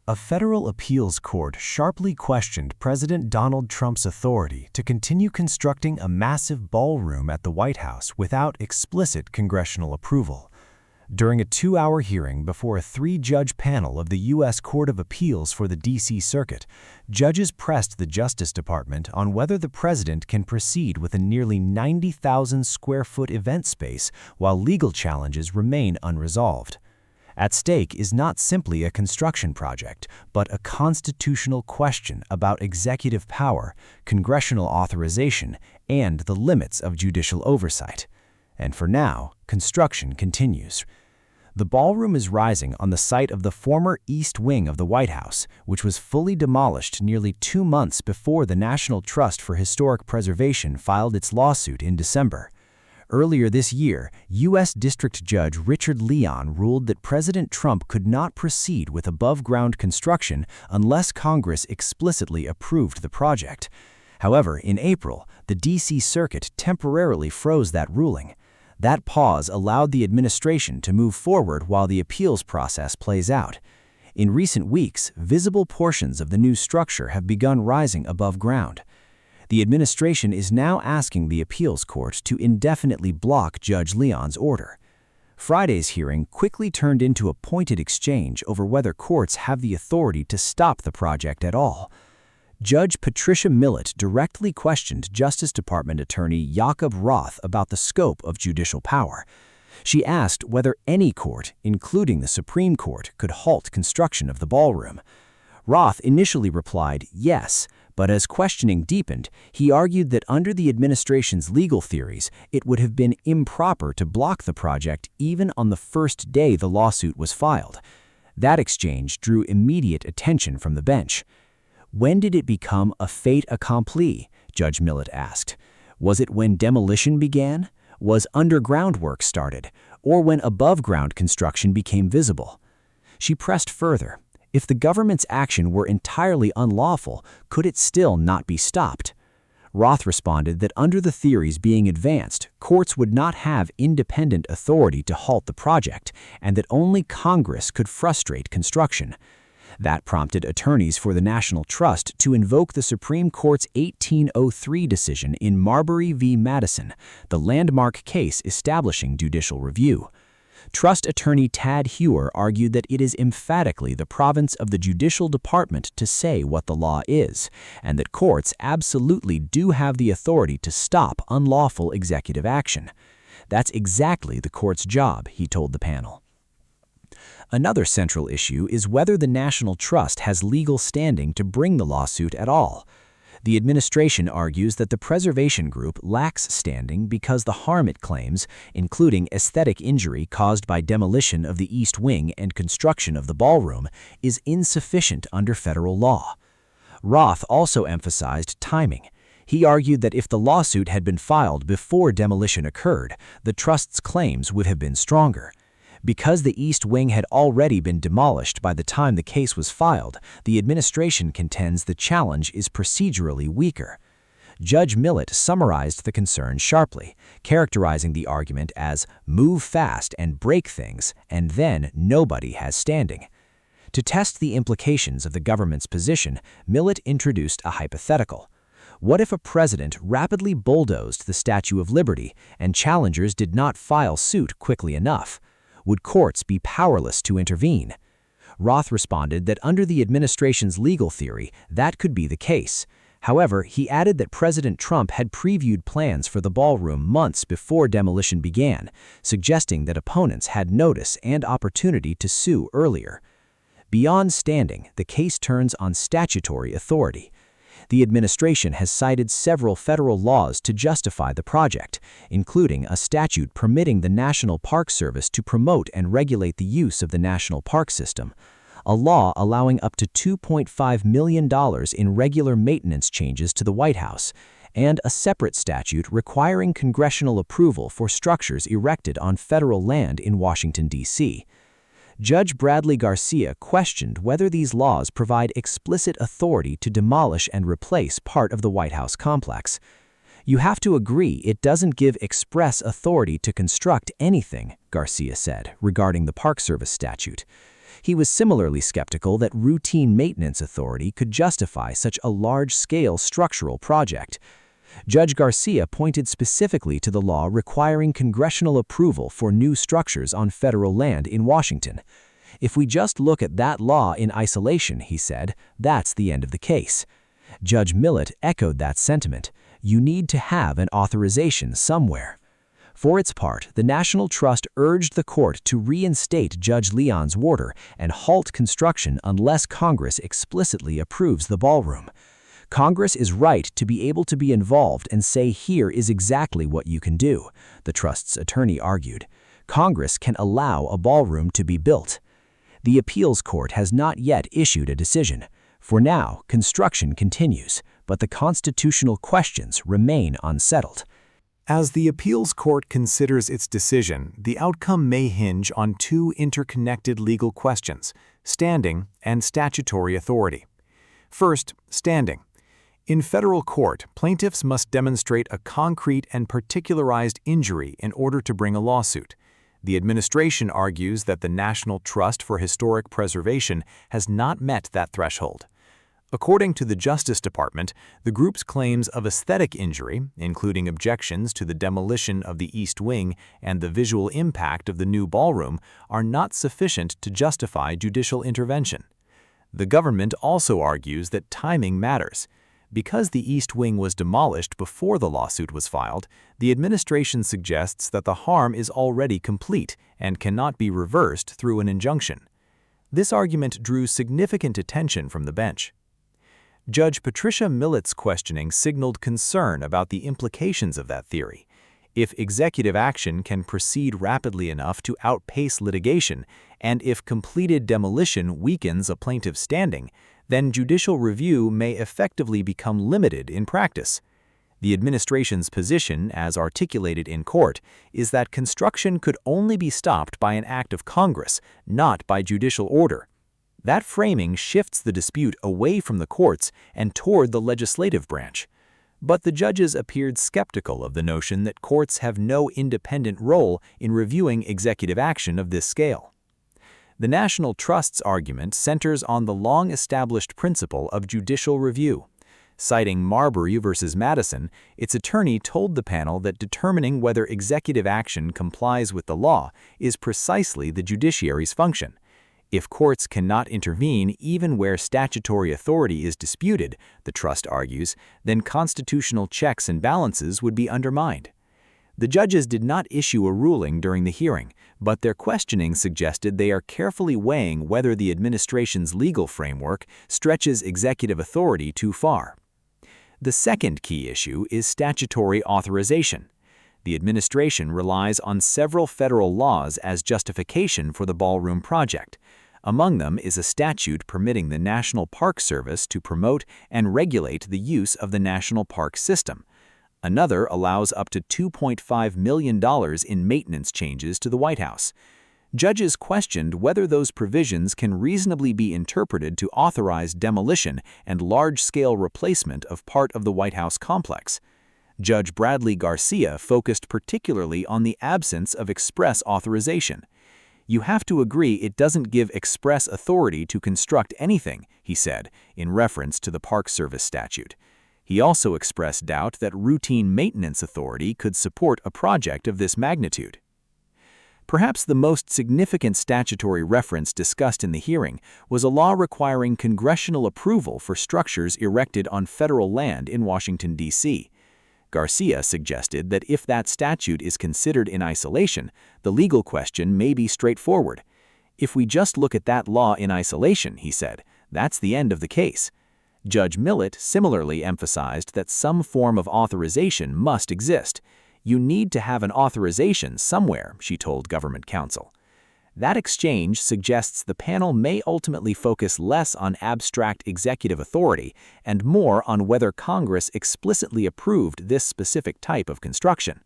A federal appeals court sharply questioned President Donald Trump's authority to continue constructing a massive ballroom at the White House without explicit congressional approval. During a 2-hour hearing before a 3-judge panel of the U.S. Court of Appeals for the D.C. Circuit, judges pressed the Justice Department on whether the president can proceed with a nearly 90,000-square-foot event space while legal challenges remain unresolved. At stake is not simply a construction project, but a constitutional question about executive power, congressional authorization, and the limits of judicial oversight. And for now, construction continues. The ballroom is rising on the site of the former East Wing of the White House, which was fully demolished nearly 2 months before the National Trust for Historic Preservation filed its lawsuit in December. Earlier this year, U.S. District Judge Richard Leon ruled that President Trump could not proceed with above-ground construction unless Congress explicitly approved the project. However, in April, the D.C. Circuit temporarily froze that ruling. That pause allowed the administration to move forward while the appeals process plays out. In recent weeks, visible portions of the new structure have begun rising above ground. The administration is now asking the appeals court to indefinitely block Judge Leon's order. Friday's hearing quickly turned into a pointed exchange over whether courts have the authority to stop the project at all. Judge Patricia Millett directly questioned Justice Department Attorney Jacob Roth about the scope of judicial power. She asked whether any court, including the Supreme Court, could halt construction of the ballroom. Roth initially replied yes, but as questioning deepened, he argued that under the administration's legal theories, it would have been improper to block the project even on the first day the lawsuit was filed. That exchange drew immediate attention from the bench. When did it become a fait accompli? Judge Millett asked. Was it when demolition began? Was underground work started? Or when above-ground construction became visible? She pressed further. If the government's action were entirely unlawful, could it still not be stopped? Roth responded that under the theories being advanced, courts would not have independent authority to halt the project, and that only Congress could frustrate construction. That prompted attorneys for the National Trust to invoke the Supreme Court's 1803 decision in Marbury v. Madison, the landmark case establishing judicial review. Trust attorney Tad Hewer argued that it is emphatically the province of the Judicial Department to say what the law is, and that courts absolutely do have the authority to stop unlawful executive action. That's exactly the court's job, he told the panel. Another central issue is whether the National Trust has legal standing to bring the lawsuit at all. The administration argues that the preservation group lacks standing because the harm it claims, including aesthetic injury caused by demolition of the East Wing and construction of the ballroom, is insufficient under federal law. Roth also emphasized timing. He argued that if the lawsuit had been filed before demolition occurred, the trust's claims would have been stronger. Because the East Wing had already been demolished by the time the case was filed, the administration contends the challenge is procedurally weaker. Judge Millett summarized the concern sharply, characterizing the argument as move fast and break things, and then nobody has standing. To test the implications of the government's position, Millett introduced a hypothetical. What if a president rapidly bulldozed the Statue of Liberty and challengers did not file suit quickly enough? Would courts be powerless to intervene? Roth responded that under the administration's legal theory, that could be the case. However, he added that President Trump had previewed plans for the ballroom months before demolition began, suggesting that opponents had notice and opportunity to sue earlier. Beyond standing, the case turns on statutory authority. The administration has cited several federal laws to justify the project, including a statute permitting the National Park Service to promote and regulate the use of the national park system, a law allowing up to $2.5 million in regular maintenance changes to the White House, and a separate statute requiring congressional approval for structures erected on federal land in Washington, D.C. Judge Bradley Garcia questioned whether these laws provide explicit authority to demolish and replace part of the White House complex. You have to agree it doesn't give express authority to construct anything, Garcia said, regarding the Park Service statute. He was similarly skeptical that routine maintenance authority could justify such a large-scale structural project. Judge Garcia pointed specifically to the law requiring congressional approval for new structures on federal land in Washington. If we just look at that law in isolation, he said, that's the end of the case. Judge Millett echoed that sentiment. You need to have an authorization somewhere. For its part, the National Trust urged the court to reinstate Judge Leon's order and halt construction unless Congress explicitly approves the ballroom. Congress is right to be able to be involved and say here is exactly what you can do, the Trust's attorney argued. Congress can allow a ballroom to be built. The appeals court has not yet issued a decision. For now, construction continues, but the constitutional questions remain unsettled. As the appeals court considers its decision, the outcome may hinge on two interconnected legal questions: standing and statutory authority. First, standing. In federal court, plaintiffs must demonstrate a concrete and particularized injury in order to bring a lawsuit. The administration argues that the National Trust for Historic Preservation has not met that threshold. According to the Justice Department, the group's claims of aesthetic injury, including objections to the demolition of the East Wing and the visual impact of the new ballroom, are not sufficient to justify judicial intervention. The government also argues that timing matters. Because the East Wing was demolished before the lawsuit was filed, the administration suggests that the harm is already complete and cannot be reversed through an injunction. This argument drew significant attention from the bench. Judge Patricia Millett's questioning signaled concern about the implications of that theory. If executive action can proceed rapidly enough to outpace litigation, and if completed demolition weakens a plaintiff's standing, then judicial review may effectively become limited in practice. The administration's position, as articulated in court, is that construction could only be stopped by an act of Congress, not by judicial order. That framing shifts the dispute away from the courts and toward the legislative branch. But the judges appeared skeptical of the notion that courts have no independent role in reviewing executive action of this scale. The National Trust's argument centers on the long-established principle of judicial review. Citing Marbury v. Madison, its attorney told the panel that determining whether executive action complies with the law is precisely the judiciary's function. If courts cannot intervene even where statutory authority is disputed, the trust argues, then constitutional checks and balances would be undermined. The judges did not issue a ruling during the hearing, but their questioning suggested they are carefully weighing whether the administration's legal framework stretches executive authority too far. The second key issue is statutory authorization. The administration relies on several federal laws as justification for the ballroom project. Among them is a statute permitting the National Park Service to promote and regulate the use of the national park system. Another allows up to $2.5 million in maintenance changes to the White House. Judges questioned whether those provisions can reasonably be interpreted to authorize demolition and large-scale replacement of part of the White House complex. Judge Bradley Garcia focused particularly on the absence of express authorization. You have to agree it doesn't give express authority to construct anything, he said, in reference to the Park Service statute. He also expressed doubt that routine maintenance authority could support a project of this magnitude. Perhaps the most significant statutory reference discussed in the hearing was a law requiring congressional approval for structures erected on federal land in Washington, D.C. Garcia suggested that if that statute is considered in isolation, the legal question may be straightforward. If we just look at that law in isolation, he said, that's the end of the case. Judge Millett similarly emphasized that some form of authorization must exist. You need to have an authorization somewhere, she told government counsel. That exchange suggests the panel may ultimately focus less on abstract executive authority and more on whether Congress explicitly approved this specific type of construction.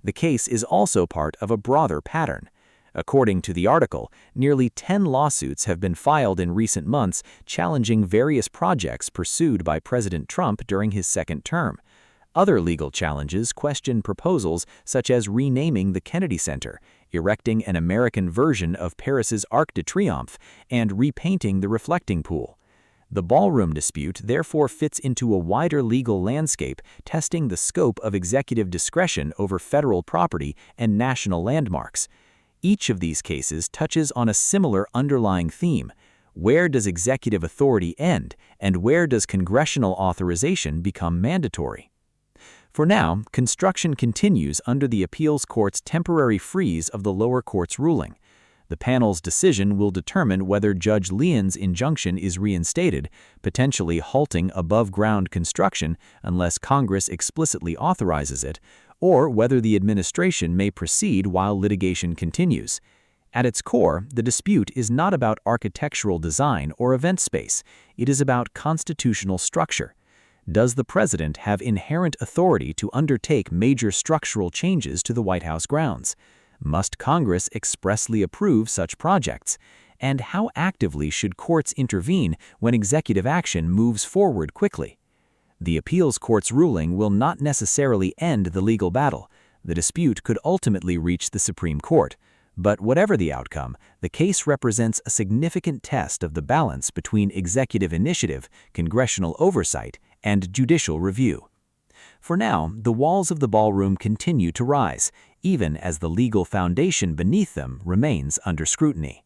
The case is also part of a broader pattern. According to the article, nearly 10 lawsuits have been filed in recent months challenging various projects pursued by President Trump during his second term. Other legal challenges question proposals such as renaming the Kennedy Center, erecting an American version of Paris's Arc de Triomphe and repainting the reflecting pool. The ballroom dispute therefore fits into a wider legal landscape, testing the scope of executive discretion over federal property and national landmarks. Each of these cases touches on a similar underlying theme. Where does executive authority end, and where does congressional authorization become mandatory? For now, construction continues under the appeals court's temporary freeze of the lower court's ruling. The panel's decision will determine whether Judge Leon's injunction is reinstated, potentially halting above-ground construction unless Congress explicitly authorizes it, or whether the administration may proceed while litigation continues. At its core, the dispute is not about architectural design or event space. It is about constitutional structure. Does the president have inherent authority to undertake major structural changes to the White House grounds? Must Congress expressly approve such projects? And how actively should courts intervene when executive action moves forward quickly? The appeals court's ruling will not necessarily end the legal battle. The dispute could ultimately reach the Supreme Court. But whatever the outcome, the case represents a significant test of the balance between executive initiative, congressional oversight, and judicial review. For now, the walls of the ballroom continue to rise, even as the legal foundation beneath them remains under scrutiny.